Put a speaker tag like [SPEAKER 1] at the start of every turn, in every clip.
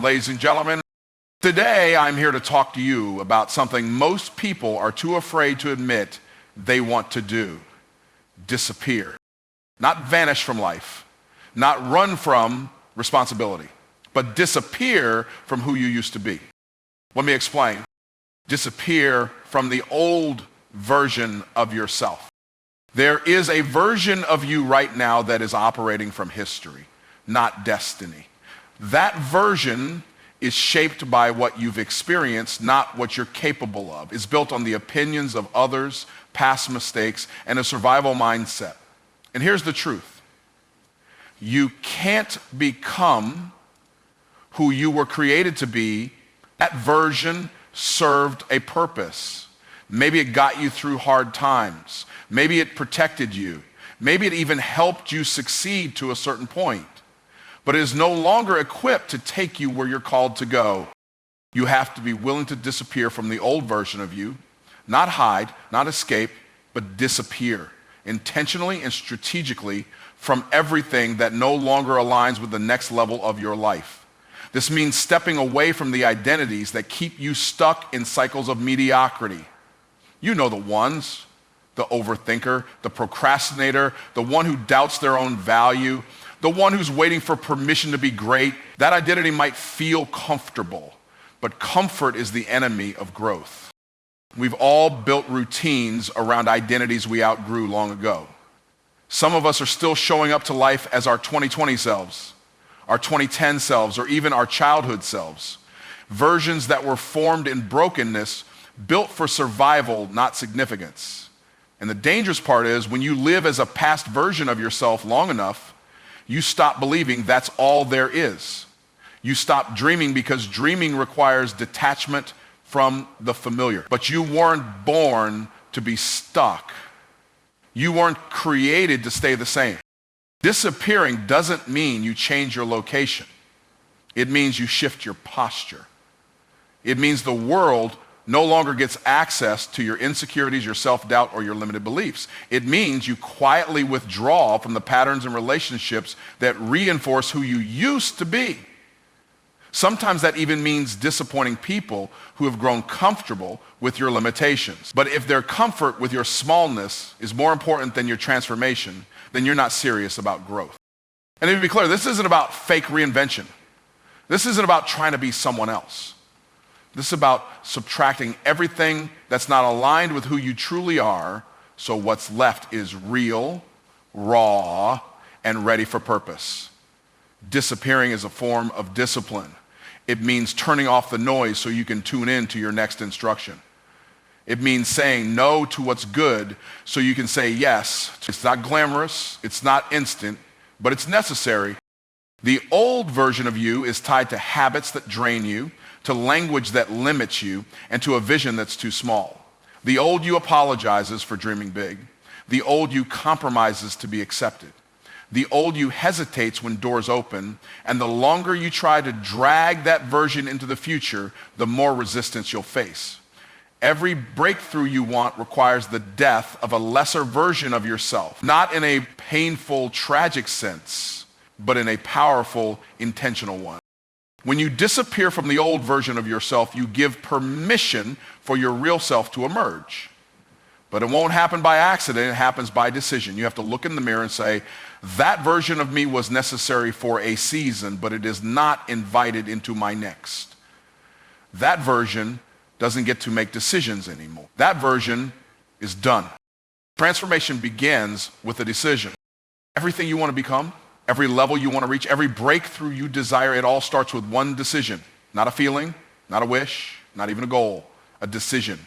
[SPEAKER 1] Ladies and gentlemen, today I'm here to talk to you about something most people are too afraid to admit they want to do. Disappear. Not vanish from life, not run from responsibility, but disappear from who you used to be. Let me explain. Disappear from the old version of yourself. There is a version of you right now that is operating from history, not destiny. That version is shaped by what you've experienced, not what you're capable of. It's built on the opinions of others, past mistakes, and a survival mindset. And here's the truth. You can't become who you were created to be. That version served a purpose. Maybe it got you through hard times. Maybe it protected you. Maybe it even helped you succeed to a certain point. But it is no longer equipped to take you where you're called to go. You have to be willing to disappear from the old version of you, not hide, not escape, but disappear intentionally and strategically from everything that no longer aligns with the next level of your life. This means stepping away from the identities that keep you stuck in cycles of mediocrity. You know the ones, the overthinker, the procrastinator, the one who doubts their own value, the one who's waiting for permission to be great. That identity might feel comfortable, but comfort is the enemy of growth. We've all built routines around identities we outgrew long ago. Some of us are still showing up to life as our 2020 selves, our 2010 selves, or even our childhood selves. Versions that were formed in brokenness, built for survival, not significance. And the dangerous part is when you live as a past version of yourself long enough, you stop believing that's all there is. You stop dreaming because dreaming requires detachment from the familiar. But you weren't born to be stuck. You weren't created to stay the same. Disappearing doesn't mean you change your location. It means you shift your posture. It means the world no longer gets access to your insecurities, your self-doubt, or your limited beliefs. It means you quietly withdraw from the patterns and relationships that reinforce who you used to be. Sometimes that even means disappointing people who have grown comfortable with your limitations. But if their comfort with your smallness is more important than your transformation, then you're not serious about growth. And to be clear, this isn't about fake reinvention. This isn't about trying to be someone else. This is about subtracting everything that's not aligned with who you truly are, so what's left is real, raw, and ready for purpose. Disappearing is a form of discipline. It means turning off the noise so you can tune in to your next instruction. It means saying no to what's good so you can say yes. It's not glamorous, it's not instant, but it's necessary. The old version of you is tied to habits that drain you, to language that limits you, and to a vision that's too small. The old you apologizes for dreaming big. The old you compromises to be accepted. The old you hesitates when doors open, and the longer you try to drag that version into the future, the more resistance you'll face. Every breakthrough you want requires the death of a lesser version of yourself, not in a painful, tragic sense, but in a powerful, intentional one. When you disappear from the old version of yourself, you give permission for your real self to emerge. But it won't happen by accident, it happens by decision. You have to look in the mirror and say, that version of me was necessary for a season, but it is not invited into my next. That version doesn't get to make decisions anymore. That version is done. Transformation begins with a decision. Everything you want to become, every level you want to reach, every breakthrough you desire, it all starts with one decision. Not a feeling, not a wish, not even a goal, a decision.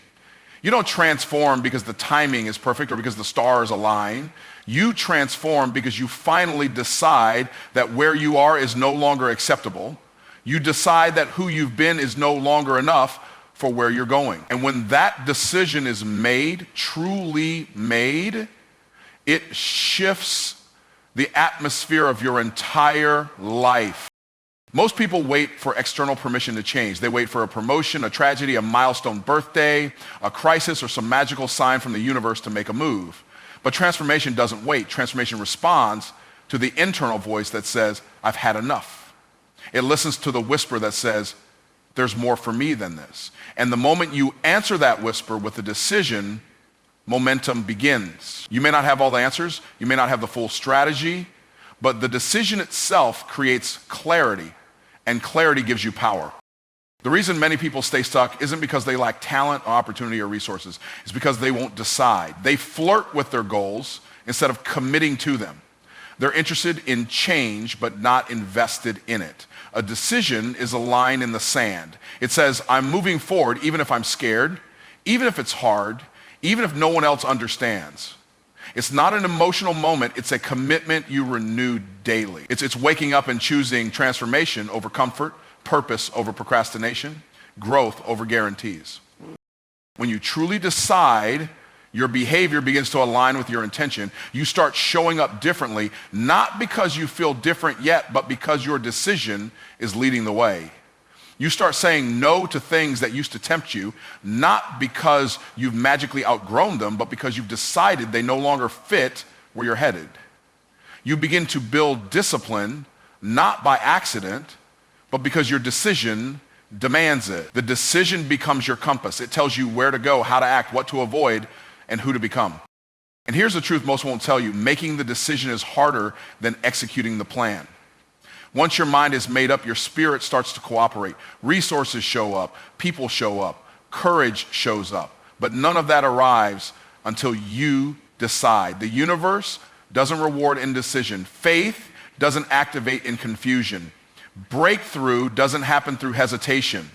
[SPEAKER 1] You don't transform because the timing is perfect or because the stars align. You transform because you finally decide that where you are is no longer acceptable. You decide that who you've been is no longer enough for where you're going. And when that decision is made, truly made, it shifts the atmosphere of your entire life. Most people wait for external permission to change. They wait for a promotion, a tragedy, a milestone birthday, a crisis, or some magical sign from the universe to make a move. But transformation doesn't wait. Transformation responds to the internal voice that says, I've had enough. It listens to the whisper that says, there's more for me than this. And the moment you answer that whisper with a decision, momentum begins. You may not have all the answers, you may not have the full strategy, but the decision itself creates clarity, and clarity gives you power. The reason many people stay stuck isn't because they lack talent, opportunity, or resources. It's because they won't decide. They flirt with their goals instead of committing to them. They're interested in change, but not invested in it. A decision is a line in the sand. It says, I'm moving forward even if I'm scared, even if it's hard, even if no one else understands. It's not an emotional moment, it's a commitment you renew daily. It's waking up and choosing transformation over comfort, purpose over procrastination, growth over guarantees. When you truly decide, your behavior begins to align with your intention. You start showing up differently, not because you feel different yet, but because your decision is leading the way. You start saying no to things that used to tempt you, not because you've magically outgrown them, but because you've decided they no longer fit where you're headed. You begin to build discipline, not by accident, but because your decision demands it. The decision becomes your compass. It tells you where to go, how to act, what to avoid, and who to become. And here's the truth most won't tell you. Making the decision is harder than executing the plan. Once your mind is made up, your spirit starts to cooperate. Resources show up, people show up, courage shows up. But none of that arrives until you decide. The universe doesn't reward indecision. Faith doesn't activate in confusion. Breakthrough doesn't happen through hesitation.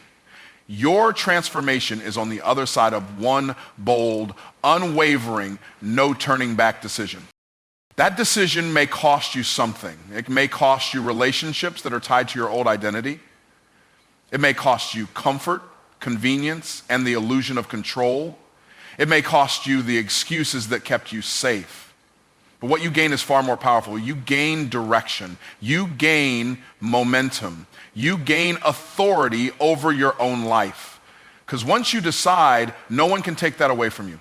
[SPEAKER 1] Your transformation is on the other side of one bold, unwavering, no turning back decision. That decision may cost you something. It may cost you relationships that are tied to your old identity. It may cost you comfort, convenience, and the illusion of control. It may cost you the excuses that kept you safe. But what you gain is far more powerful. You gain direction. You gain momentum. You gain authority over your own life. Because once you decide, no one can take that away from you.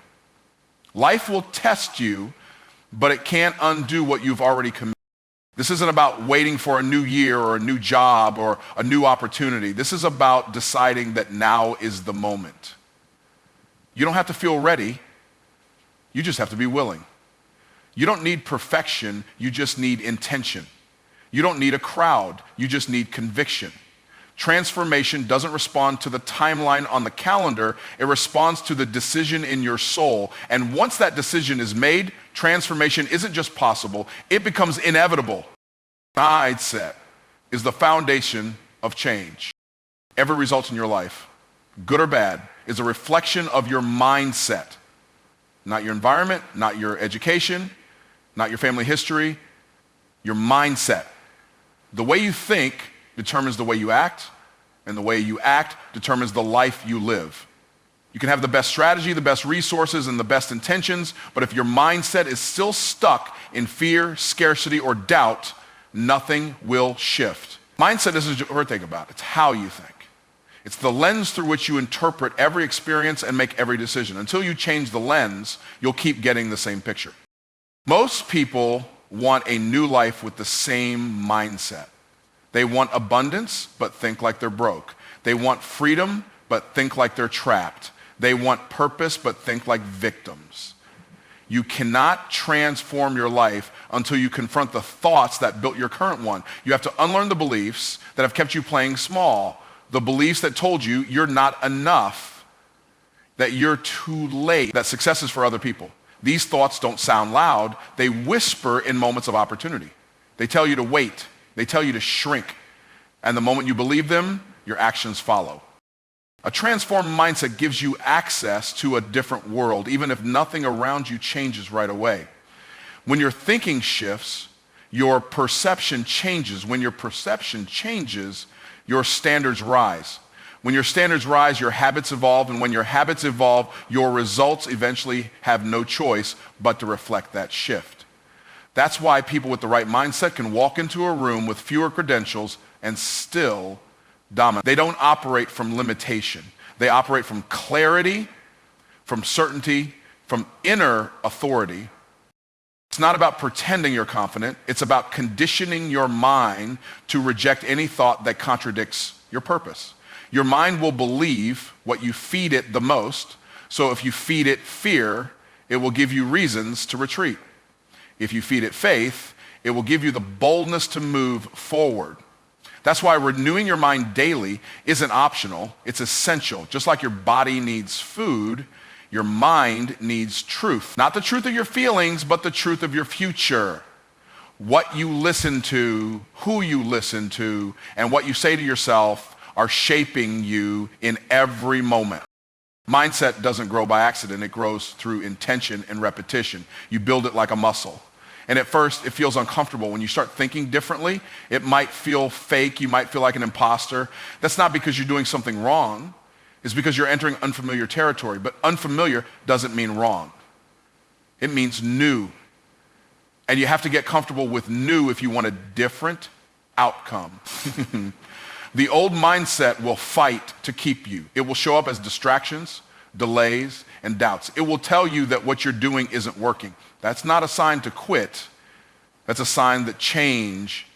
[SPEAKER 1] Life will test you, but it can't undo what you've already committed. This isn't about waiting for a new year or a new job or a new opportunity. This is about deciding that now is the moment. You don't have to feel ready. You just have to be willing. You don't need perfection, you just need intention. You don't need a crowd, you just need conviction. Transformation doesn't respond to the timeline on the calendar, it responds to the decision in your soul. And once that decision is made, transformation isn't just possible, it becomes inevitable. Mindset is the foundation of change. Every result in your life, good or bad, is a reflection of your mindset. Not your environment, not your education, not your family history, your mindset. The way you think determines the way you act, and the way you act determines the life you live. You can have the best strategy, the best resources, and the best intentions, but if your mindset is still stuck in fear, scarcity, or doubt, nothing will shift. Mindset isn't what we think about, it's how you think. It's the lens through which you interpret every experience and make every decision. Until you change the lens, you'll keep getting the same picture. Most people want a new life with the same mindset. They want abundance, but think like they're broke. They want freedom, but think like they're trapped. They want purpose, but think like victims. You cannot transform your life until you confront the thoughts that built your current one. You have to unlearn the beliefs that have kept you playing small. The beliefs that told you you're not enough, that you're too late, that success is for other people. These thoughts don't sound loud. They whisper in moments of opportunity. They tell you to wait. They tell you to shrink. And the moment you believe them, your actions follow. A transformed mindset gives you access to a different world, even if nothing around you changes right away. When your thinking shifts, your perception changes. When your perception changes, your standards rise. When your standards rise, your habits evolve, and when your habits evolve, your results eventually have no choice but to reflect that shift. That's why people with the right mindset can walk into a room with fewer credentials and still dominate. They don't operate from limitation. They operate from clarity, from certainty, from inner authority. It's not about pretending you're confident. It's about conditioning your mind to reject any thought that contradicts your purpose. Your mind will believe what you feed it the most. So if you feed it fear, it will give you reasons to retreat. If you feed it faith, it will give you the boldness to move forward. That's why renewing your mind daily isn't optional, it's essential. Just like your body needs food, your mind needs truth. Not the truth of your feelings, but the truth of your future. What you listen to, who you listen to, and what you say to yourself are shaping you in every moment. Mindset doesn't grow by accident. It grows through intention and repetition. You build it like a muscle. And at first, it feels uncomfortable. When you start thinking differently, it might feel fake. You might feel like an imposter. That's not because you're doing something wrong. It's because you're entering unfamiliar territory. But unfamiliar doesn't mean wrong. It means new. And you have to get comfortable with new if you want a different outcome. The old mindset will fight to keep you. It will show up as distractions, delays, and doubts. It will tell you that what you're doing isn't working. That's not a sign to quit. That's a sign that change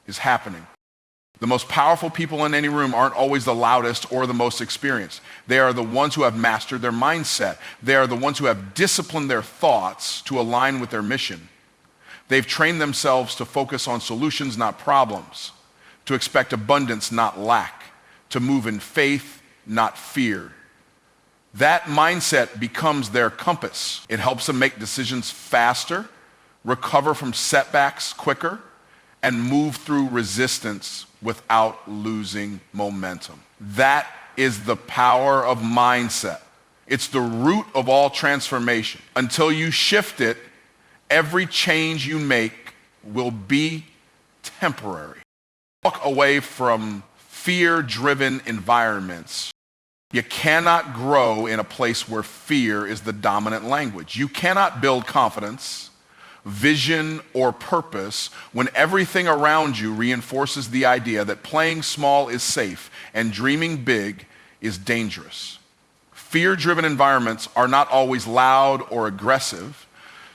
[SPEAKER 1] is happening. The most powerful people in any room aren't always the loudest or the most experienced. They are the ones who have mastered their mindset. They are the ones who have disciplined their thoughts to align with their mission. They've trained themselves to focus on solutions, not problems, to expect abundance, not lack, to move in faith, not fear. That mindset becomes their compass. It helps them make decisions faster, recover from setbacks quicker, and move through resistance without losing momentum. That is the power of mindset. It's the root of all transformation. Until you shift it, every change you make will be temporary. Walk away from fear-driven environments. You cannot grow in a place where fear is the dominant language. You cannot build confidence, vision, or purpose when everything around you reinforces the idea that playing small is safe and dreaming big is dangerous. Fear-driven environments are not always loud or aggressive.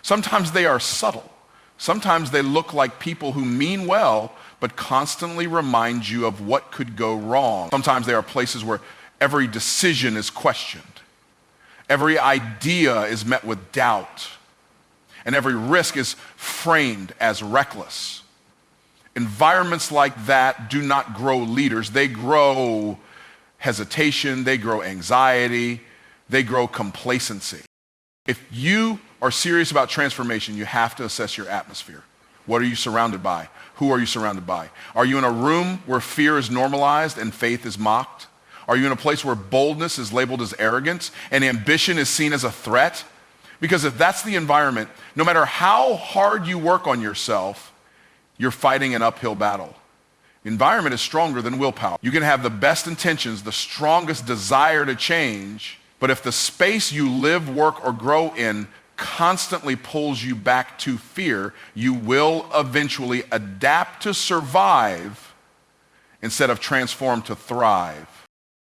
[SPEAKER 1] Sometimes they are subtle. Sometimes they look like people who mean well, but constantly remind you of what could go wrong. Sometimes they are places where every decision is questioned. Every idea is met with doubt. And every risk is framed as reckless. Environments like that do not grow leaders. They grow hesitation, they grow anxiety, they grow complacency. If you are serious about transformation, you have to assess your atmosphere. What are you surrounded by? Who are you surrounded by? Are you in a room where fear is normalized and faith is mocked? Are you in a place where boldness is labeled as arrogance and ambition is seen as a threat? Because if that's the environment, no matter how hard you work on yourself, you're fighting an uphill battle. The environment is stronger than willpower. You can have the best intentions, the strongest desire to change, but if the space you live, work, or grow in constantly pulls you back to fear, you will eventually adapt to survive instead of transform to thrive.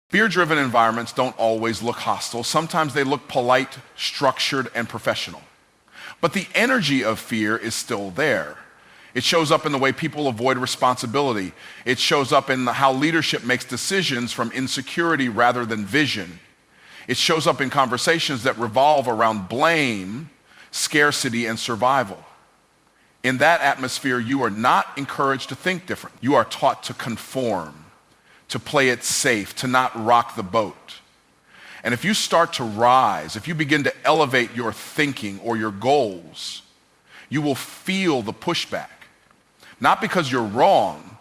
[SPEAKER 1] Fear-driven environments don't always look hostile. Sometimes they look polite, structured, and professional. But the energy of fear is still there. It shows up in the way people avoid responsibility. It shows up in how leadership makes decisions from insecurity rather than vision. It shows up in conversations that revolve around blame, scarcity, and survival. In that atmosphere, you are not encouraged to think different. You are taught to conform, to play it safe, to not rock the boat. And if you start to rise, if you begin to elevate your thinking or your goals, you will feel the pushback. Not because you're wrong,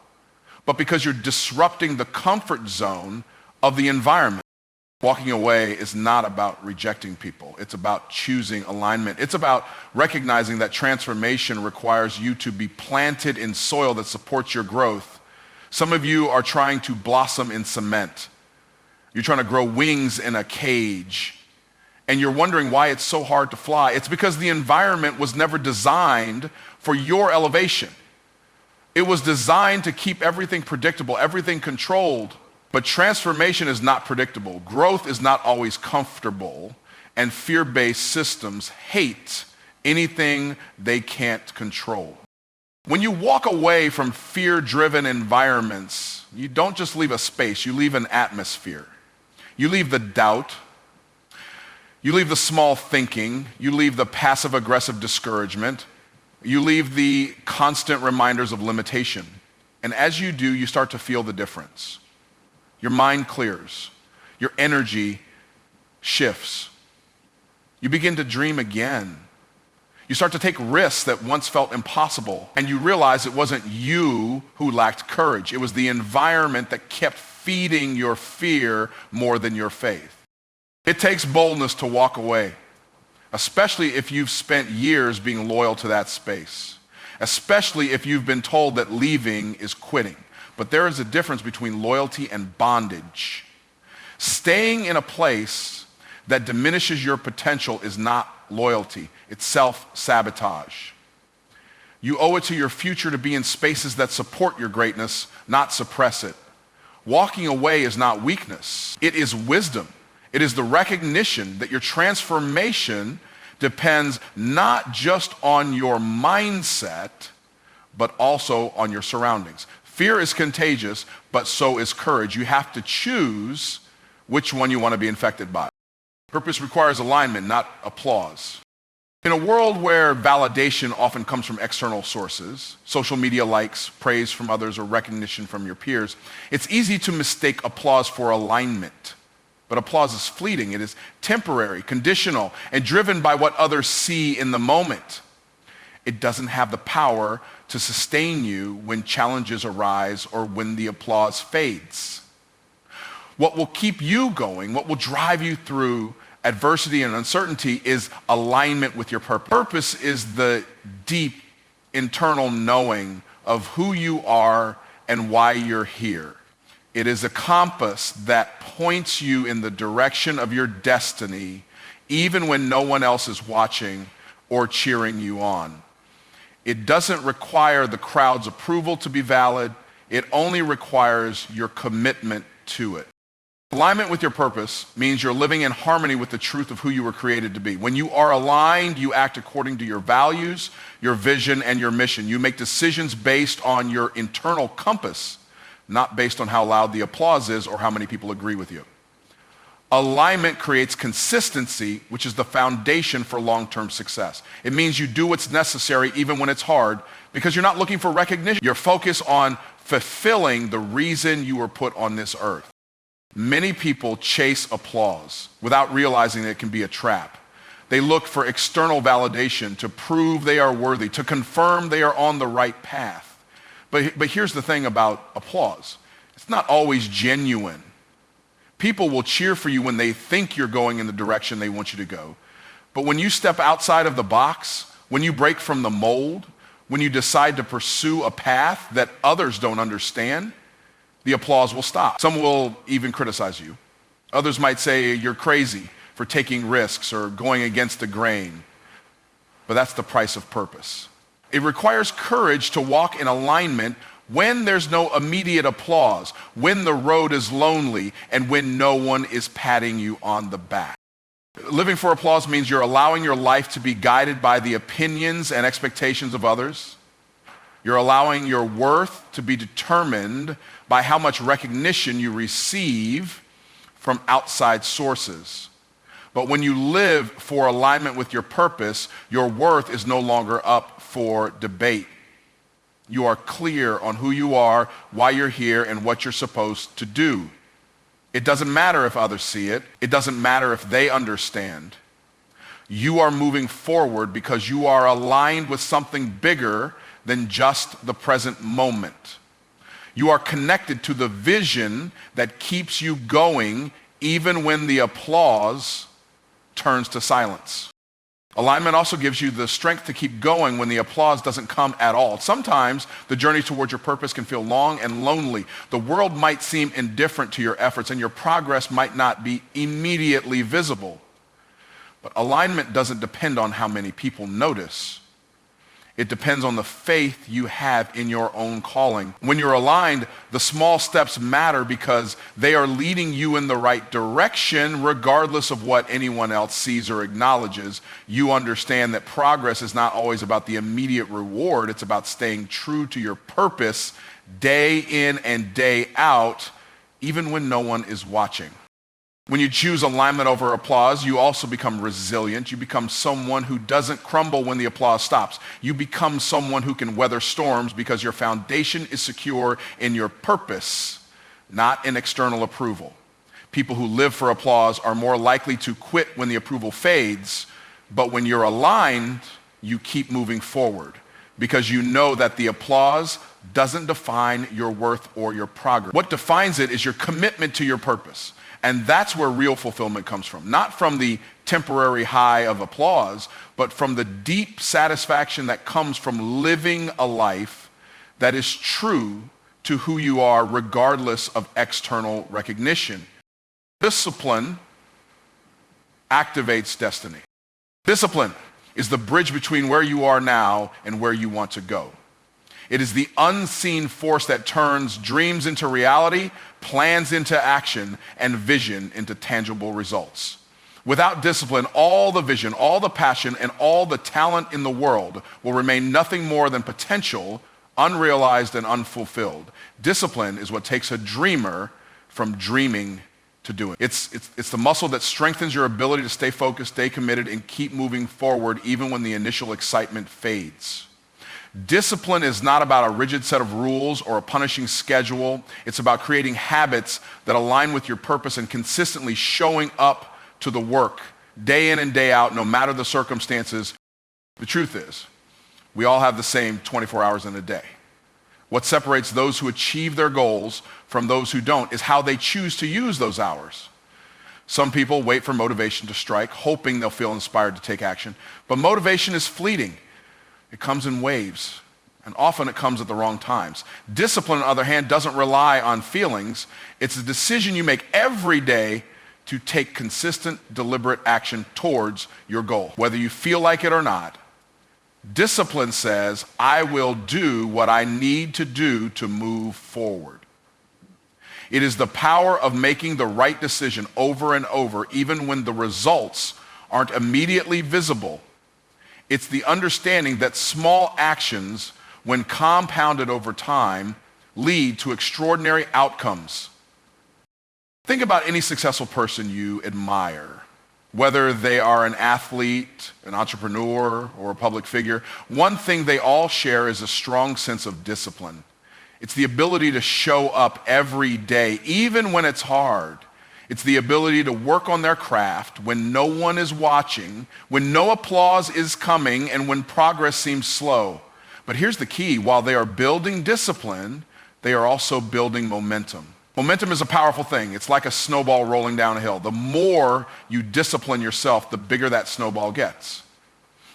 [SPEAKER 1] but because you're disrupting the comfort zone of the environment. Walking away is not about rejecting people. It's about choosing alignment. It's about recognizing that transformation requires you to be planted in soil that supports your growth. Some of you are trying to blossom in cement. You're trying to grow wings in a cage. And you're wondering why it's so hard to fly. It's because the environment was never designed for your elevation. It was designed to keep everything predictable, everything controlled. But transformation is not predictable. Growth is not always comfortable. And fear-based systems hate anything they can't control. When you walk away from fear-driven environments, you don't just leave a space, you leave an atmosphere. You leave the doubt, you leave the small thinking, you leave the passive-aggressive discouragement, you leave the constant reminders of limitation. And as you do, you start to feel the difference. Your mind clears, your energy shifts. You begin to dream again. You start to take risks that once felt impossible, and you realize it wasn't you who lacked courage. It was the environment that kept feeding your fear more than your faith. It takes boldness to walk away, especially if you've spent years being loyal to that space, especially if you've been told that leaving is quitting. But there is a difference between loyalty and bondage. Staying in a place that diminishes your potential is not loyalty. It's self-sabotage. You owe it to your future to be in spaces that support your greatness, not suppress it. Walking away is not weakness. It is wisdom. It is the recognition that your transformation depends not just on your mindset, but also on your surroundings. Fear is contagious, but so is courage. You have to choose which one you want to be infected by. Purpose requires alignment, not applause. In a world where validation often comes from external sources, social media likes, praise from others, or recognition from your peers, it's easy to mistake applause for alignment. But applause is fleeting. It is temporary, conditional, and driven by what others see in the moment. It doesn't have the power to sustain you when challenges arise or when the applause fades. What will keep you going, what will drive you through adversity and uncertainty is alignment with your purpose. Purpose is the deep internal knowing of who you are and why you're here. It is a compass that points you in the direction of your destiny, even when no one else is watching or cheering you on. It doesn't require the crowd's approval to be valid. It only requires your commitment to it. Alignment with your purpose means you're living in harmony with the truth of who you were created to be. When you are aligned, you act according to your values, your vision, and your mission. You make decisions based on your internal compass, not based on how loud the applause is or how many people agree with you. Alignment creates consistency, which is the foundation for long-term success. It means you do what's necessary even when it's hard because you're not looking for recognition. You're focused on fulfilling the reason you were put on this earth. Many people chase applause without realizing that it can be a trap. They look for external validation to prove they are worthy, to confirm they are on the right path. But here's the thing about applause. It's not always genuine. People will cheer for you when they think you're going in the direction they want you to go. But when you step outside of the box, when you break from the mold, when you decide to pursue a path that others don't understand, the applause will stop. Some will even criticize you. Others might say you're crazy for taking risks or going against the grain. But that's the price of purpose. It requires courage to walk in alignment when there's no immediate applause, when the road is lonely, and when no one is patting you on the back. Living for applause means you're allowing your life to be guided by the opinions and expectations of others. You're allowing your worth to be determined by how much recognition you receive from outside sources. But when you live for alignment with your purpose, your worth is no longer up for debate. You are clear on who you are, why you're here, and what you're supposed to do. It doesn't matter if others see it. It doesn't matter if they understand. You are moving forward because you are aligned with something bigger than just the present moment. You are connected to the vision that keeps you going even when the applause turns to silence. Alignment also gives you the strength to keep going when the applause doesn't come at all. Sometimes the journey towards your purpose can feel long and lonely. The world might seem indifferent to your efforts and your progress might not be immediately visible. But alignment doesn't depend on how many people notice. It depends on the faith you have in your own calling. When you're aligned, the small steps matter because they are leading you in the right direction regardless of what anyone else sees or acknowledges. You understand that progress is not always about the immediate reward. It's about staying true to your purpose day in and day out, even when no one is watching. When you choose alignment over applause, you also become resilient. You become someone who doesn't crumble when the applause stops. You become someone who can weather storms because your foundation is secure in your purpose, not in external approval. People who live for applause are more likely to quit when the approval fades, but when you're aligned, you keep moving forward because you know that the applause doesn't define your worth or your progress. What defines it is your commitment to your purpose. And that's where real fulfillment comes from. Not from the temporary high of applause, but from the deep satisfaction that comes from living a life that is true to who you are regardless of external recognition. Discipline activates destiny. Discipline is the bridge between where you are now and where you want to go. It is the unseen force that turns dreams into reality, plans into action, and vision into tangible results. Without discipline, all the vision, all the passion, and all the talent in the world will remain nothing more than potential, unrealized, and unfulfilled. Discipline is what takes a dreamer from dreaming to doing. It's the muscle that strengthens your ability to stay focused, stay committed, and keep moving forward even when the initial excitement fades. Discipline is not about a rigid set of rules or a punishing schedule. It's about creating habits that align with your purpose and consistently showing up to the work day in and day out, no matter the circumstances. The truth is, we all have the same 24 hours in a day. What separates those who achieve their goals from those who don't is how they choose to use those hours. Some people wait for motivation to strike, hoping they'll feel inspired to take action. But motivation is fleeting. It comes in waves, and often it comes at the wrong times. Discipline, on the other hand, doesn't rely on feelings. It's a decision you make every day to take consistent, deliberate action towards your goal, whether you feel like it or not. Discipline says, I will do what I need to do to move forward. It is the power of making the right decision over and over, even when the results aren't immediately visible. It's the understanding that small actions, when compounded over time, lead to extraordinary outcomes. Think about any successful person you admire, whether they are an athlete, an entrepreneur, or a public figure. One thing they all share is a strong sense of discipline. It's the ability to show up every day, even when it's hard. It's the ability to work on their craft when no one is watching, when no applause is coming, and when progress seems slow. But here's the key. While they are building discipline, they are also building momentum. Momentum is a powerful thing. It's like a snowball rolling down a hill. The more you discipline yourself, the bigger that snowball gets.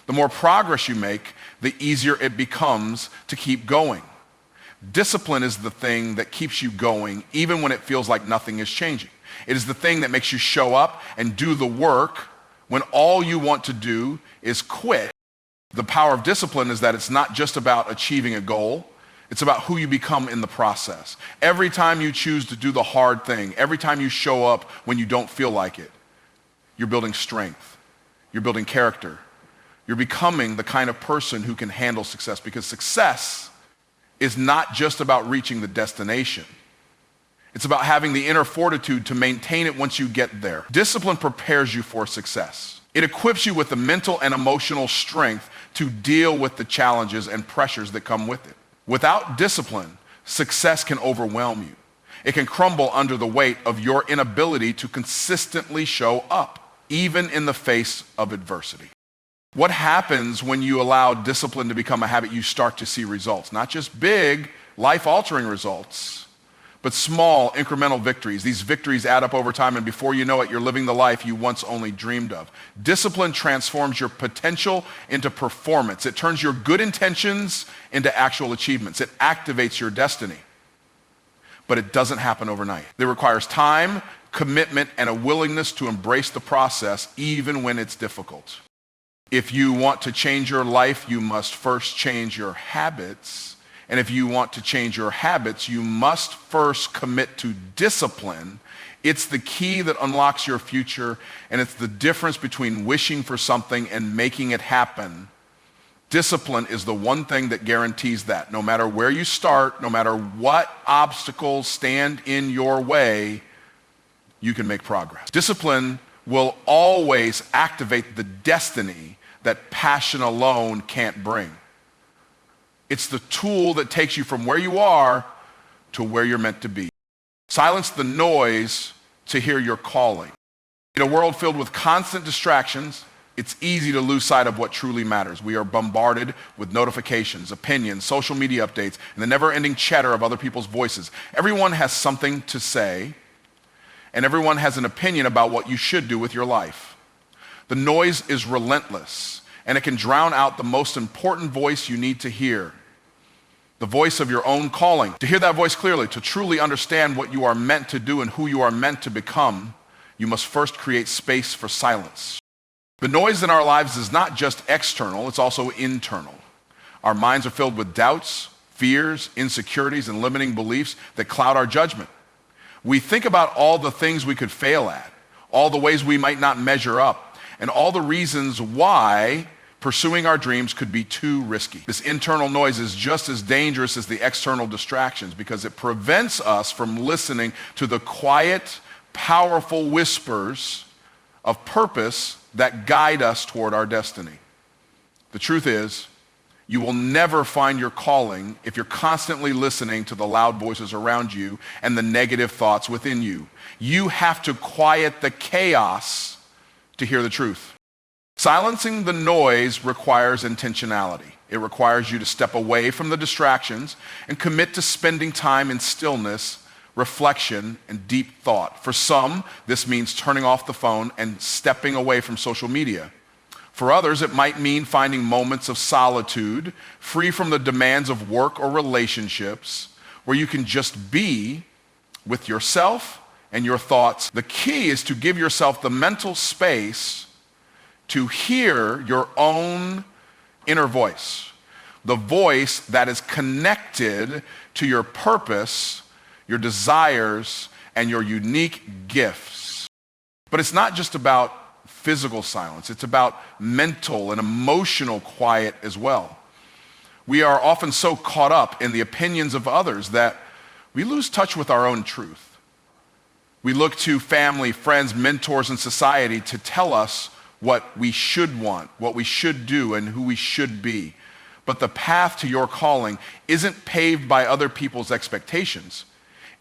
[SPEAKER 1] The more progress you make, the easier it becomes to keep going. Discipline is the thing that keeps you going even when it feels like nothing is changing. It is the thing that makes you show up and do the work when all you want to do is quit. The power of discipline is that it's not just about achieving a goal. It's about who you become in the process. Every time you choose to do the hard thing, every time you show up when you don't feel like it, you're building strength. You're building character. You're becoming the kind of person who can handle success, because success is not just about reaching the destination. It's about having the inner fortitude to maintain it once you get there. Discipline prepares you for success. It equips you with the mental and emotional strength to deal with the challenges and pressures that come with it. Without discipline, success can overwhelm you. It can crumble under the weight of your inability to consistently show up, even in the face of adversity. What happens when you allow discipline to become a habit? You start to see results, not just big, life-altering results, but small, incremental victories. These victories add up over time, and before you know it, you're living the life you once only dreamed of. Discipline transforms your potential into performance. It turns your good intentions into actual achievements. It activates your destiny. But it doesn't happen overnight. It requires time, commitment, and a willingness to embrace the process even when it's difficult. If you want to change your life, you must first change your habits. And if you want to change your habits, you must first commit to discipline. It's the key that unlocks your future, and it's the difference between wishing for something and making it happen. Discipline is the one thing that guarantees that. No matter where you start, no matter what obstacles stand in your way, you can make progress. Discipline will always activate the destiny that passion alone can't bring. It's the tool that takes you from where you are to where you're meant to be. Silence the noise to hear your calling. In a world filled with constant distractions, it's easy to lose sight of what truly matters. We are bombarded with notifications, opinions, social media updates, and the never-ending chatter of other people's voices. Everyone has something to say, and everyone has an opinion about what you should do with your life. The noise is relentless, and it can drown out the most important voice you need to hear, the voice of your own calling. To hear that voice clearly, to truly understand what you are meant to do and who you are meant to become, you must first create space for silence. The noise in our lives is not just external, it's also internal. Our minds are filled with doubts, fears, insecurities, and limiting beliefs that cloud our judgment. We think about all the things we could fail at, all the ways we might not measure up, and all the reasons why pursuing our dreams could be too risky. This internal noise is just as dangerous as the external distractions because it prevents us from listening to the quiet, powerful whispers of purpose that guide us toward our destiny. The truth is, you will never find your calling if you're constantly listening to the loud voices around you and the negative thoughts within you. You have to quiet the chaos to hear the truth. Silencing the noise requires intentionality. It requires you to step away from the distractions and commit to spending time in stillness, reflection, and deep thought. For some, this means turning off the phone and stepping away from social media. For others, it might mean finding moments of solitude, free from the demands of work or relationships, where you can just be with yourself and your thoughts. The key is to give yourself the mental space to hear your own inner voice, the voice that is connected to your purpose, your desires, and your unique gifts. But it's not just about physical silence. It's about mental and emotional quiet as well. We are often so caught up in the opinions of others that we lose touch with our own truth. We look to family, friends, mentors, and society to tell us what we should want, what we should do, and who we should be. But the path to your calling isn't paved by other people's expectations.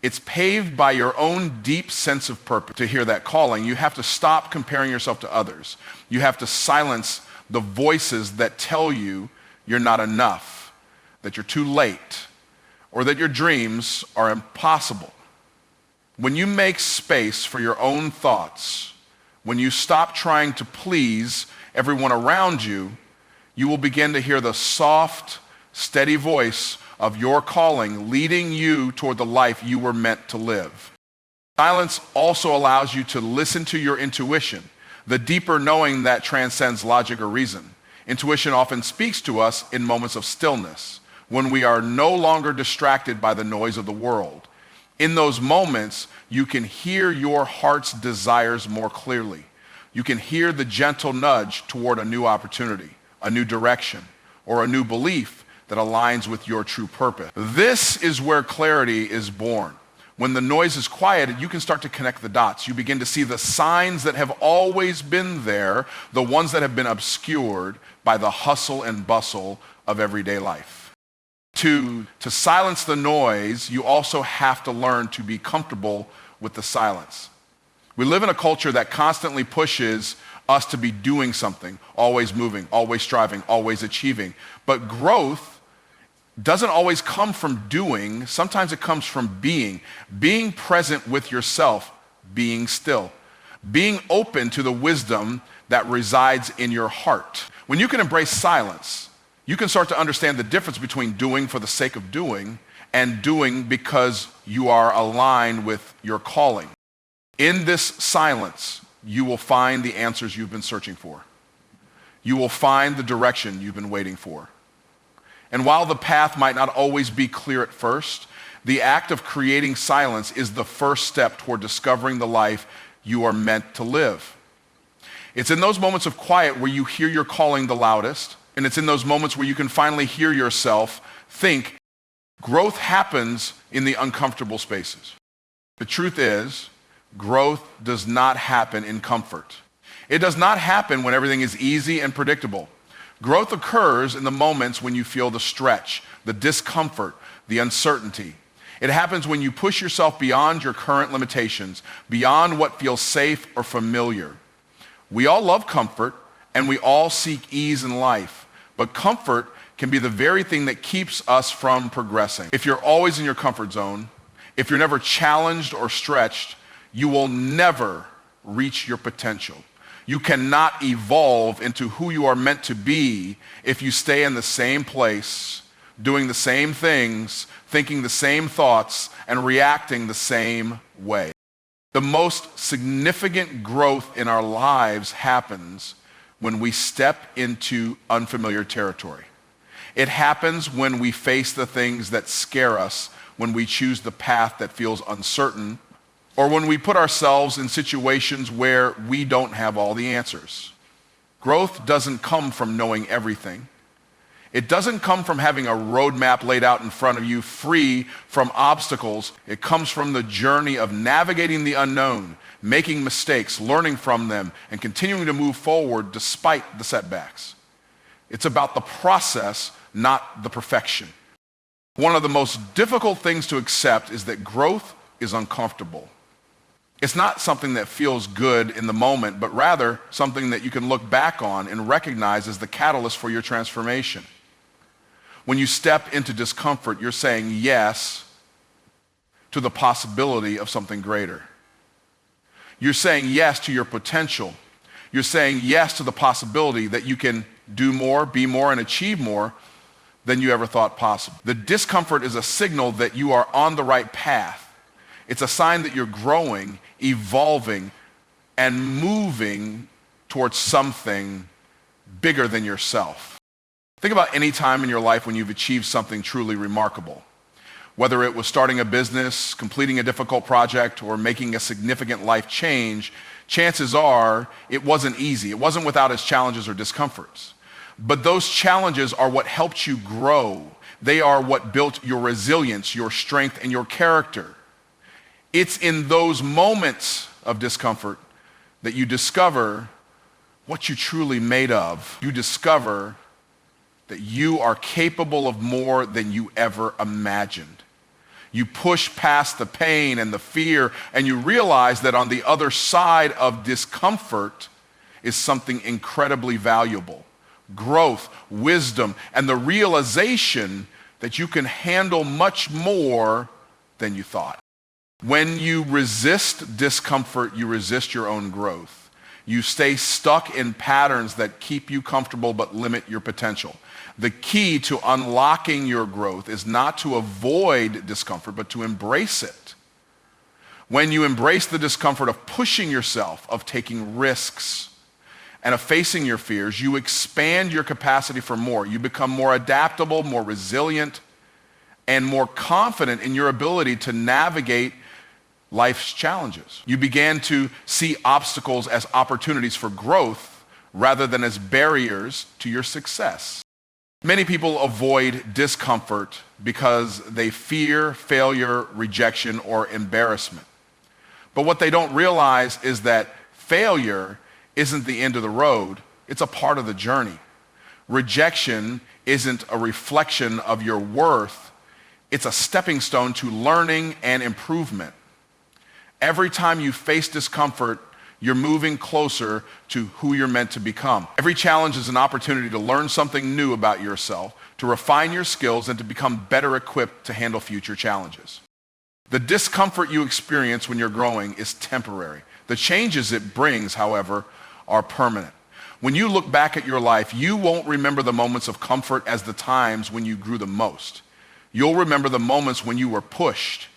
[SPEAKER 1] It's paved by your own deep sense of purpose. To hear that calling, you have to stop comparing yourself to others. You have to silence the voices that tell you you're not enough, that you're too late, or that your dreams are impossible. When you make space for your own thoughts, when you stop trying to please everyone around you, you will begin to hear the soft, steady voice of your calling leading you toward the life you were meant to live. Silence also allows you to listen to your intuition, the deeper knowing that transcends logic or reason. Intuition often speaks to us in moments of stillness, when we are no longer distracted by the noise of the world. In those moments, you can hear your heart's desires more clearly. You can hear the gentle nudge toward a new opportunity, a new direction, or a new belief that aligns with your true purpose. This is where clarity is born. When the noise is quieted, you can start to connect the dots. You begin to see the signs that have always been there, the ones that have been obscured by the hustle and bustle of everyday life. To silence the noise, you also have to learn to be comfortable with the silence. We live in a culture that constantly pushes us to be doing something, always moving, always striving, always achieving. But growth doesn't always come from doing. Sometimes it comes from being present with yourself, being still, being open to the wisdom that resides in your heart. When you can embrace silence, you can start to understand the difference between doing for the sake of doing and doing because you are aligned with your calling. In this silence, you will find the answers you've been searching for. you will find the direction you've been waiting for. And while the path might not always be clear at first, the act of creating silence is the first step toward discovering the life you are meant to live. It's in those moments of quiet where you hear your calling the loudest, and it's in those moments where you can finally hear yourself think. Growth happens in the uncomfortable spaces. The truth is, growth does not happen in comfort. It does not happen when everything is easy and predictable. Growth occurs in the moments when you feel the stretch, the discomfort, the uncertainty. It happens when you push yourself beyond your current limitations, beyond what feels safe or familiar. We all love comfort, and we all seek ease in life, but comfort can be the very thing that keeps us from progressing. If you're always in your comfort zone, if you're never challenged or stretched, you will never reach your potential. You cannot evolve into who you are meant to be if you stay in the same place, doing the same things, thinking the same thoughts, and reacting the same way. The most significant growth in our lives happens when we step into unfamiliar territory. It happens when we face the things that scare us, when we choose the path that feels uncertain, or when we put ourselves in situations where we don't have all the answers. Growth doesn't come from knowing everything. It doesn't come from having a roadmap laid out in front of you, free from obstacles. It comes from the journey of navigating the unknown, making mistakes, learning from them, and continuing to move forward despite the setbacks. It's about the process, not the perfection. One of the most difficult things to accept is that growth is uncomfortable. It's not something that feels good in the moment, but rather something that you can look back on and recognize as the catalyst for your transformation. When you step into discomfort, you're saying yes to the possibility of something greater. You're saying yes to your potential. You're saying yes to the possibility that you can do more, be more, and achieve more than you ever thought possible. The discomfort is a signal that you are on the right path. It's a sign that you're growing, evolving, and moving towards something bigger than yourself. Think about any time in your life when you've achieved something truly remarkable. Whether it was starting a business, completing a difficult project, or making a significant life change, chances are it wasn't easy. It wasn't without its challenges or discomforts. But those challenges are what helped you grow. They are what built your resilience, your strength, and your character. It's in those moments of discomfort that you discover what you're truly made of. You discover that you are capable of more than you ever imagined. You push past the pain and the fear, and you realize that on the other side of discomfort is something incredibly valuable. Growth, wisdom, and the realization that you can handle much more than you thought. When you resist discomfort, you resist your own growth. You stay stuck in patterns that keep you comfortable but limit your potential. The key to unlocking your growth is not to avoid discomfort, but to embrace it. When you embrace the discomfort of pushing yourself, of taking risks, and of facing your fears, you expand your capacity for more. You become more adaptable, more resilient, and more confident in your ability to navigate life's challenges. You began to see obstacles as opportunities for growth rather than as barriers to your success. Many people avoid discomfort because they fear failure, rejection, or embarrassment. But what they don't realize is that failure isn't the end of the road, it's a part of the journey. Rejection isn't a reflection of your worth, it's a stepping stone to learning and improvement. Every time you face discomfort, you're moving closer to who you're meant to become. Every challenge is an opportunity to learn something new about yourself, to refine your skills, and to become better equipped to handle future challenges. The discomfort you experience when you're growing is temporary. The changes it brings, however, are permanent. When you look back at your life, you won't remember the moments of comfort as the times when you grew the most. You'll remember the moments when you were pushed,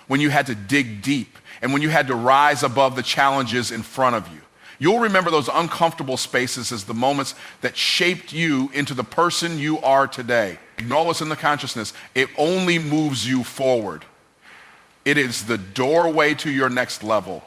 [SPEAKER 1] when you had to dig deep, and when you had to rise above the challenges in front of you. You'll remember those uncomfortable spaces as the moments that shaped you into the person you are today. Ignore what's in the consciousness. It only moves you forward. It is the doorway to your next level.